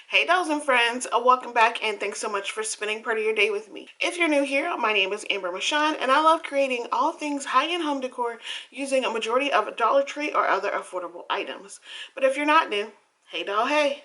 Hey dolls and friends, welcome back and thanks so much for spending part of your day with me. If you're new here, my name is Amber Michon and I love creating all things high-end home decor using a majority of Dollar Tree or other affordable items. But if you're not new, hey doll, hey.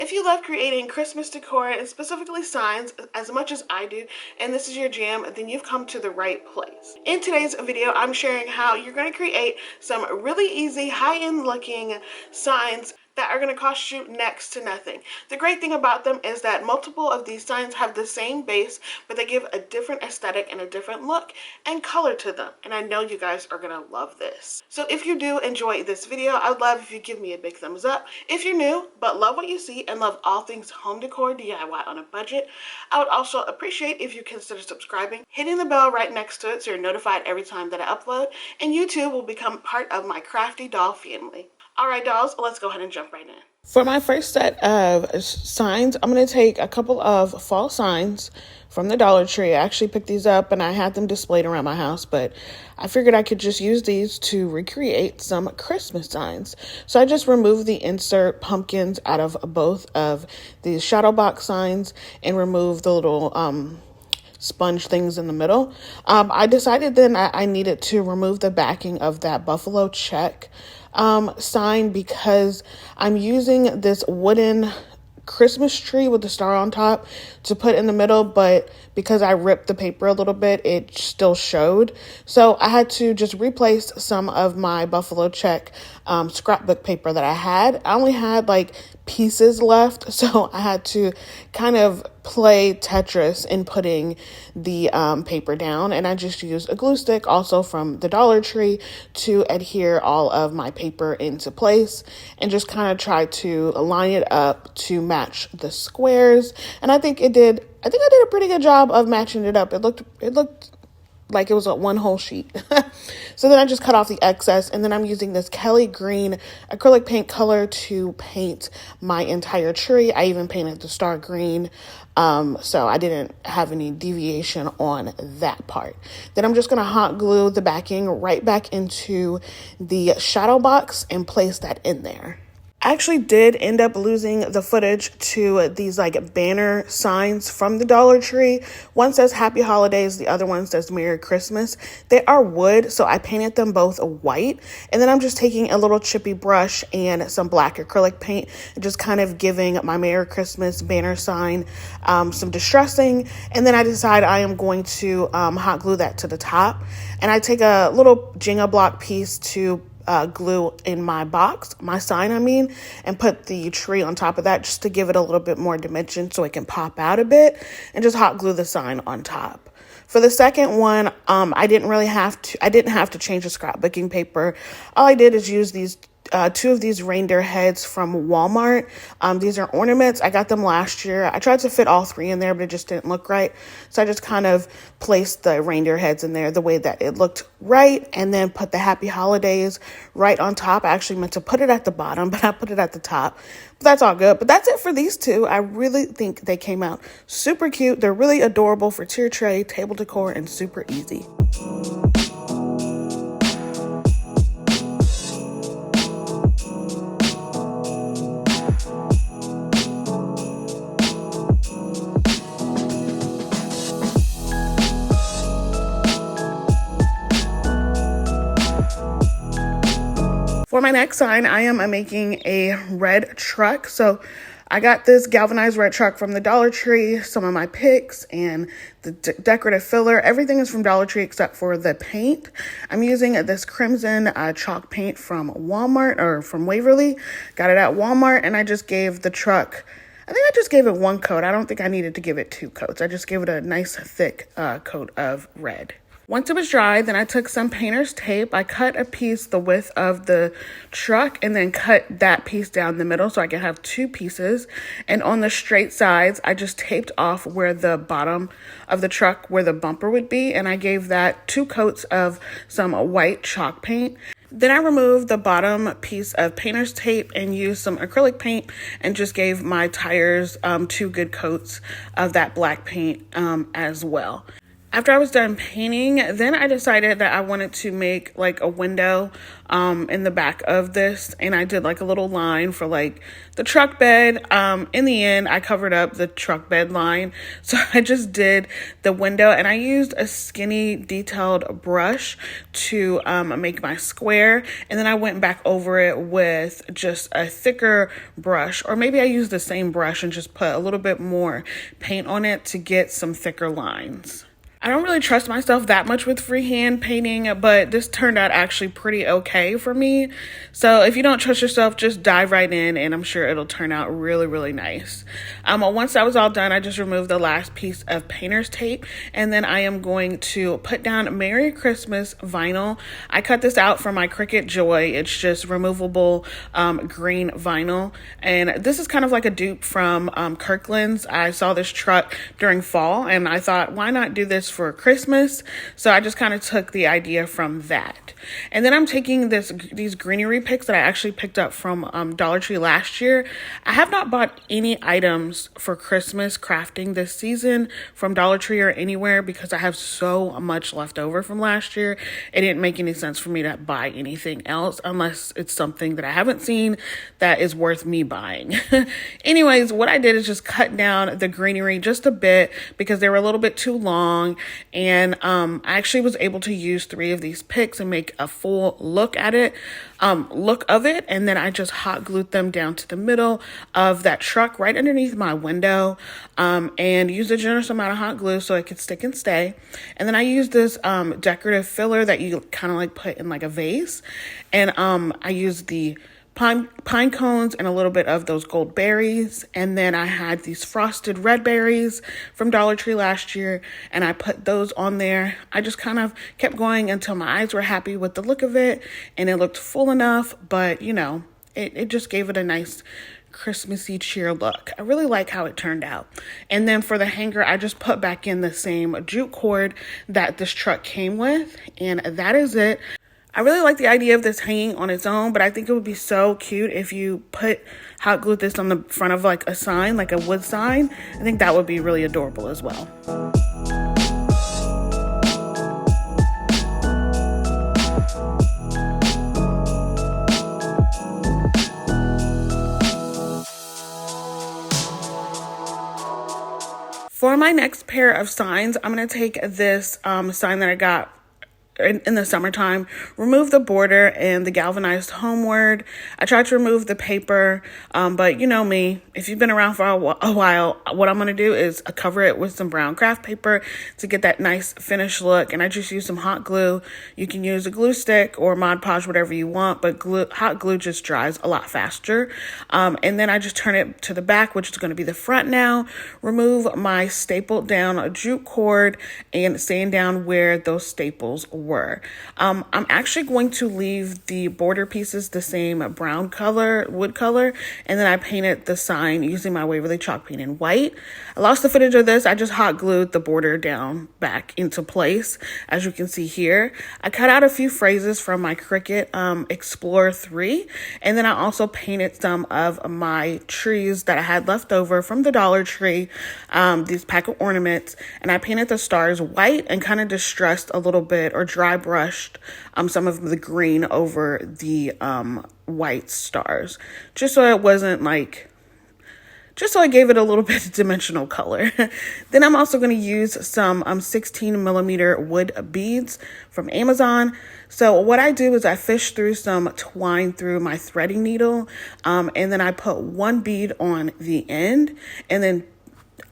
If you love creating Christmas decor and specifically signs as much as I do, and this is your jam, then you've come to the right place. In today's video, I'm sharing how you're going to create some really easy, high-end looking signs that are going to cost you next to nothing. The great thing about them is that multiple of these signs have the same base, but they give a different aesthetic and a different look and color to them. And I know you guys are going to love this. So if you do enjoy this video, I'd love if you give me a big thumbs up. If you're new, but love what you see and love all things home decor DIY on a budget, I would also appreciate if you consider subscribing, hitting the bell right next to it so you're notified every time that I upload, and you too will become part of my crafty doll family. All right, dolls, let's go ahead and jump right in. For my first set of signs, I'm going to take a couple of fall signs from the Dollar Tree. I actually picked these up and I had them displayed around my house, but I figured I could just use these to recreate some Christmas signs. So I just removed the insert pumpkins out of both of these shadow box signs and removed the little sponge things in the middle. I decided then I needed to remove the backing of that buffalo check sign because I'm using this wooden Christmas tree with the star on top to put in the middle, but because I ripped the paper a little bit, it still showed. So I had to just replace some of my buffalo check scrapbook paper that I had. I only had like pieces left, so I had to kind of play Tetris in putting the paper down, and I just used a glue stick also from the Dollar Tree to adhere all of my paper into place and just kind of try to line it up to match the squares. And I think I did a pretty good job of matching it up. It looked like it was one whole sheet. So then I just cut off the excess, and then I'm using this Kelly green acrylic paint color to paint my entire tree. I even painted the star green, so I didn't have any deviation on that part. Then I'm just going to hot glue the backing right back into the shadow box and place that in there. I actually did end up losing the footage to these like banner signs from the Dollar Tree. One says Happy Holidays, the other one says Merry Christmas. They are wood, so I painted them both white. And then I'm just taking a little chippy brush and some black acrylic paint and just kind of giving my Merry Christmas banner sign some distressing. And then I decide I am going to hot glue that to the top. And I take a little Jenga block piece to glue in my sign, and put the tree on top of that just to give it a little bit more dimension so it can pop out a bit, and just hot glue the sign on top. For the second one, I didn't have to change the scrapbooking paper. All I did is use these two of these reindeer heads from Walmart. These are ornaments. I got them last year. I tried to fit all three in there, but it just didn't look right. So I just kind of placed the reindeer heads in there the way that it looked right, and then put the Happy Holidays right on top. I actually meant to put it at the bottom, but I put it at the top. But that's all good. But that's it for these two. I really think they came out super cute. They're really adorable for tier tray, table decor, and super easy. For my next sign, I am making a red truck. So I got this galvanized red truck from the Dollar Tree, some of my picks, and the decorative filler. Everything is from Dollar Tree except for the paint. I'm using this crimson chalk paint from Walmart, or from Waverly. Got it at Walmart, and I just gave the truck, I think I just gave it one coat. I don't think I needed to give it two coats. I just gave it a nice thick coat of red. Once it was dry, then I took some painter's tape. I cut a piece the width of the truck and then cut that piece down the middle so I could have two pieces. And on the straight sides, I just taped off where the bottom of the truck, where the bumper would be. And I gave that two coats of some white chalk paint. Then I removed the bottom piece of painter's tape and used some acrylic paint and just gave my tires two good coats of that black paint as well. After I was done painting, then I decided that I wanted to make like a window in the back of this, and I did like a little line for like the truck bed. In the end, I covered up the truck bed line, so I just did the window, and I used a skinny detailed brush to make my square, and then I went back over it with just a thicker brush, or maybe I used the same brush and just put a little bit more paint on it to get some thicker lines. I don't really trust myself that much with freehand painting, but this turned out actually pretty okay for me. So if you don't trust yourself, just dive right in, and I'm sure it'll turn out really, really nice. Once that was all done, I just removed the last piece of painter's tape, and then I am going to put down Merry Christmas vinyl. I cut this out from my Cricut Joy. It's just removable green vinyl, and this is kind of like a dupe from Kirkland's. I saw this truck during fall, and I thought, why not do this for Christmas? So I just kind of took the idea from that. And then I'm taking these greenery picks that I actually picked up from Dollar Tree last year. I have not bought any items for Christmas crafting this season from Dollar Tree or anywhere because I have so much left over from last year. It didn't make any sense for me to buy anything else unless it's something that I haven't seen that is worth me buying. Anyways, what I did is just cut down the greenery just a bit because they were a little bit too long. And I actually was able to use 3 of these picks and make a full look of it. And then I just hot glued them down to the middle of that truck right underneath my window, and used a generous amount of hot glue so it could stick and stay. And then I used this decorative filler that you kind of like put in like a vase. And I used the pine cones and a little bit of those gold berries, and then I had these frosted red berries from Dollar Tree last year, and I put those on there. I just kind of kept going until my eyes were happy with the look of it, and it looked full enough, but you know, it just gave it a nice Christmassy cheer look. I really like how it turned out. And then for the hanger, I just put back in the same jute cord that this truck came with, and that is it. I really like the idea of this hanging on its own, but I think it would be so cute if you hot glued this on the front of like a sign, like a wood sign. I think that would be really adorable as well. For my next pair of signs, I'm going to take this sign that I got in the summertime, remove the border and the galvanized homeward. I tried to remove the paper, but you know me, if you've been around for a while, what I'm going to do is cover it with some brown craft paper to get that nice finished look. And I just use some hot glue. You can use a glue stick or Mod Podge, whatever you want, but hot glue just dries a lot faster. And then I just turn it to the back, which is going to be the front now. Remove my stapled down jute cord and sand down where those staples were. I'm actually going to leave the border pieces the same brown color, wood color, and then I painted the sign using my Waverly chalk paint in white. I lost the footage of this. I just hot glued the border down back into place, as you can see here. I cut out a few phrases from my Cricut Explorer 3, and then I also painted some of my trees that I had left over from the Dollar Tree, these pack of ornaments, and I painted the stars white and kind of distressed a little bit or dry brushed some of the green over the white stars, just so it wasn't like, just so I gave it a little bit of dimensional color. Then I'm also going to use some 16 millimeter wood beads from Amazon. So what I do is I fish through some twine through my threading needle, and then I put one bead on the end, and then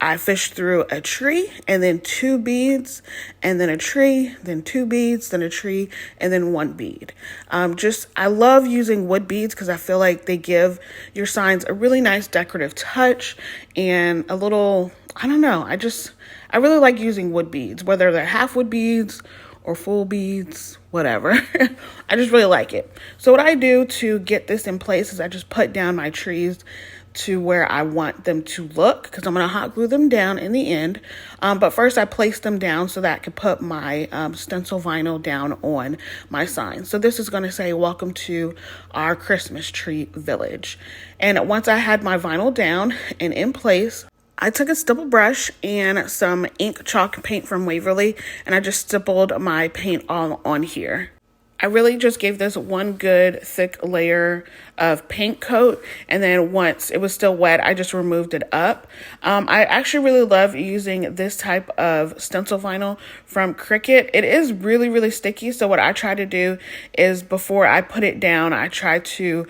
I fish through a tree, and then 2 beads, and then a tree, then 2 beads, then a tree, and then 1 bead. I love using wood beads because I feel like they give your signs a really nice decorative touch and a little, I don't know, I really like using wood beads, whether they're half wood beads or full beads, whatever. I just really like it. So what I do to get this in place is I just put down my trees to where I want them to look, because I'm going to hot glue them down in the end. But first I place them down so that I can put my stencil vinyl down on my sign. So this is going to say, welcome to our Christmas tree village. And once I had my vinyl down and in place, I took a stipple brush and some ink chalk paint from Waverly, and I just stippled my paint all on here. I really just gave this one good thick layer of paint coat, and then once it was still wet, I just removed it up. I actually really love using this type of stencil vinyl from Cricut. It is really, really sticky, so what I try to do is before I put it down, I try to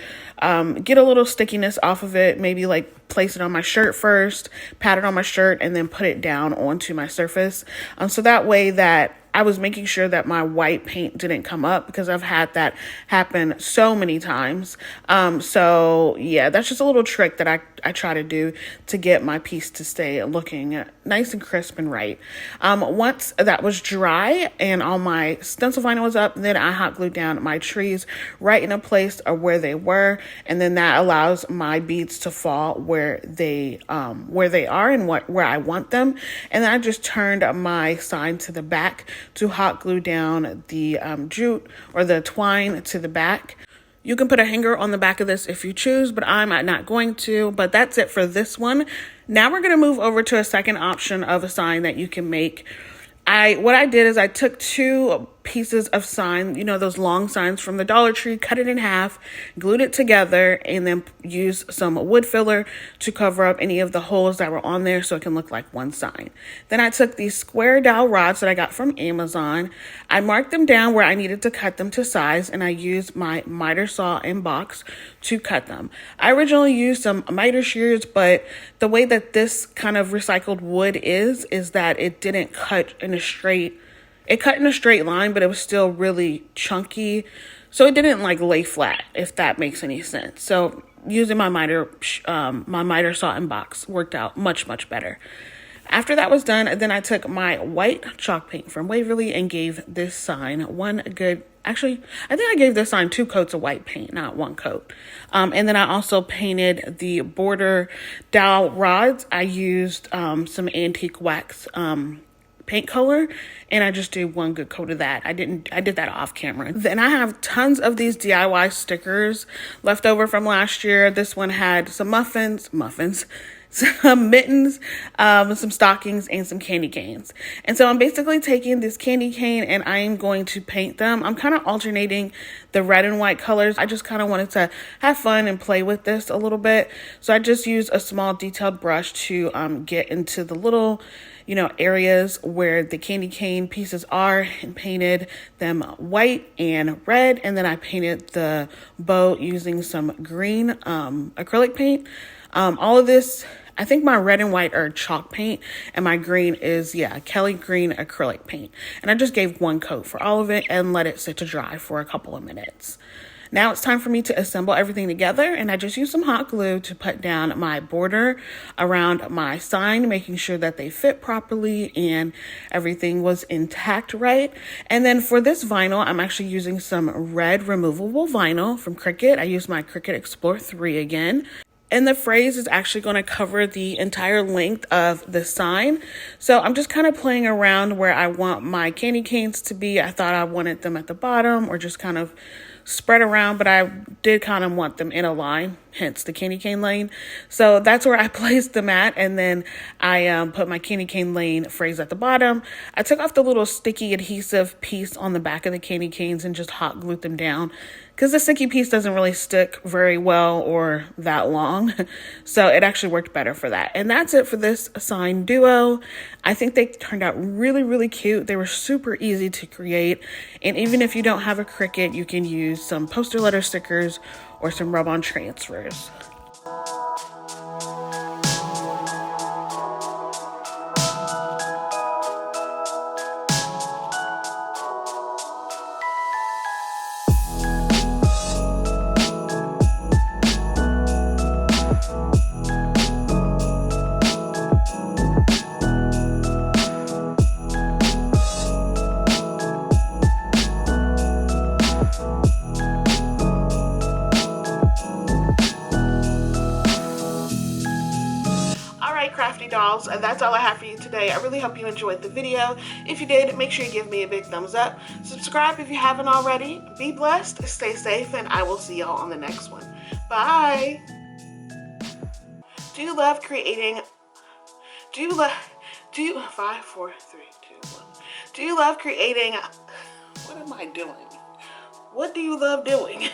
get a little stickiness off of it, maybe like place it on my shirt first, pat it on my shirt, and then put it down onto my surface. So that way that I was making sure that my white paint didn't come up, because I've had that happen so many times. So yeah, that's just a little trick that I try to do to get my piece to stay looking nice and crisp and right. Once that was dry and all my stencil vinyl was up, then I hot glued down my trees right in a place of where they were, and then that allows my beads to fall where they are and where I want them. And then I just turned my sign to the back to hot glue down the jute or the twine to the back. You can put a hanger on the back of this if you choose, but I'm not going to. But that's it for this one. Now we're going to move over to a second option of a sign that you can make. What I did is I took 2 pieces of sign, you know, those long signs from the Dollar Tree, cut it in half, glued it together, and then used some wood filler to cover up any of the holes that were on there so it can look like one sign. Then I took these square dowel rods that I got from Amazon. I marked them down where I needed to cut them to size, and I used my miter saw and box to cut them. I originally used some miter shears, but the way that this kind of recycled wood is that it didn't cut in a straight line, but it was still really chunky. So it didn't like lay flat, if that makes any sense. So using my miter saw and box worked out much, much better. After that was done, then I took my white chalk paint from Waverly and gave this sign I think I gave this sign 2 coats of white paint, not 1 coat. And then I also painted the border dowel rods. I used some antique wax paint color, and I just did 1 good coat of that. I did that off camera. Then I have tons of these DIY stickers left over from last year. This one had some muffins, some mittens, some stockings, and some candy canes. And so I'm basically taking this candy cane and I'm going to paint them. I'm kind of alternating the red and white colors. I just kind of wanted to have fun and play with this a little bit. So I just used a small detailed brush to get into the little, you know, areas where the candy cane pieces are, and painted them white and red. And then I painted the bow using some green acrylic paint. All of this, I think my red and white are chalk paint, and my green is, Kelly green acrylic paint. And I just gave 1 coat for all of it and let it sit to dry for a couple of minutes. Now it's time for me to assemble everything together, and I just used some hot glue to put down my border around my sign, making sure that they fit properly and everything was intact right. And then for this vinyl, I'm actually using some red removable vinyl from Cricut. I used my Cricut Explore 3 again. And the phrase is actually going to cover the entire length of the sign. So I'm just kind of playing around where I want my candy canes to be. I thought I wanted them at the bottom or just kind of spread around, but I did kind of want them in a line, hence the candy cane lane. So that's where I placed them at. And then I put my candy cane lane phrase at the bottom. I took off the little sticky adhesive piece on the back of the candy canes and just hot glued them down, because the sticky piece doesn't really stick very well or that long. So it actually worked better for that. And that's it for this sign duo. I think they turned out really, really cute. They were super easy to create. And even if you don't have a Cricut, you can use some poster letter stickers or some rub-on transfers. Crafty dolls, and that's all I have for you today. I really hope you enjoyed the video. If you did, make sure you give me a big thumbs up. Subscribe if you haven't already. Be blessed, stay safe, and I will see y'all on the next one. Bye! Do you love creating Do you love, 5, 4, 3, 2, 1. Do you love creating, what am I doing? What do you love doing?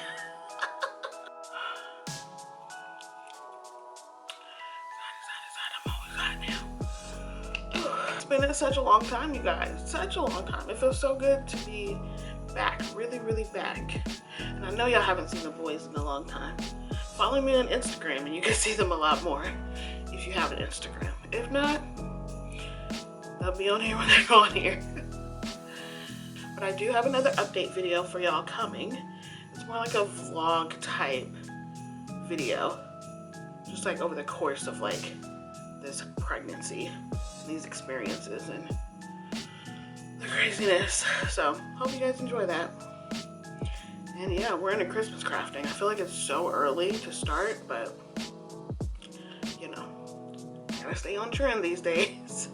It's been such a long time, you guys. Such a long time. It feels so good to be back. Really, really back. And I know y'all haven't seen the boys in a long time. Follow me on Instagram and you can see them a lot more if you have an Instagram. If not, they'll be on here when they're on here. But I do have another update video for y'all coming. It's more like a vlog type video. Just like over the course of like this pregnancy, these experiences and the craziness. So hope you guys enjoy that. And yeah, we're into Christmas crafting. I feel like it's so early to start, but you know, gotta stay on trend these days.